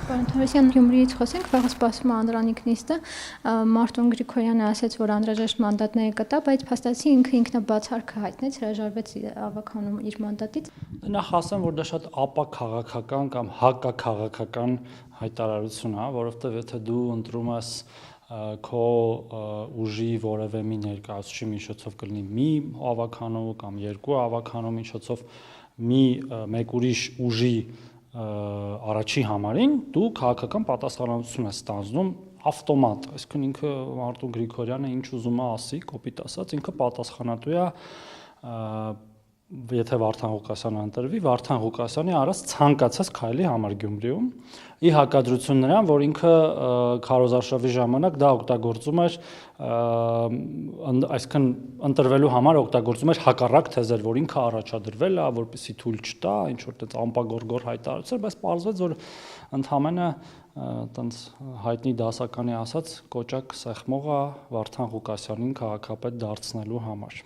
Պարոն Թովմասյան, Գյումրիից խոսենք, վաղը սպասվում է Անդրանիկ նիստը, Մարտուն Գրիգորյանը ասաց, որ անհրաժեշտ մանդատները կտա, բայց փաստացի ինքը ինքնաբացարք հայտնեց, հրաժարվեց ավագանում իր մանդատից։ Նախ ասեմ, որ դա շատ ապաքաղաքական կամ հակաքաղաքական հայտարարություն է, որովհետև եթե դու ընտրում ես քո ուժի որևէ մի ներկայացուցիչի միջոցով կլինի մի ավագանու կամ երկու ավագանու միջոցով մեկ ուրիշ ուժի առաջի համարին դու քաղաքական պատասխանատվություն ես ստանձնում ավտոմատ, այսինքն ինքը Մարտուն Գրիգորյանը ինչ ուզում է ասի, կոպիտ ասած, ինքը պատասխանատու է եթե Վարդան Ղուկասյանը ընտրվի, Վարդան Ղուկասյանի արած ցանկացած քայլի համար Գյումրիում, ի հակադրություն նրան, որ ինքը քարոզարշավի ժամանակ դա օգտագործում էր, այսինքն ընտրվելու համար օգտագործում էր հակառակ թեզեր, որ ինքը առաջադրվել է, որպեսզի թույլ չտա, ինչ որ տենց ամպագորգոր հայտարարություն, բայց պարզվեց, որ ընդհանրապես տենց հայտնի դասականի ասած կոճակ սեղմող է Վարդան Ղուկասյանին քաղաքապետ դարձնելու համար։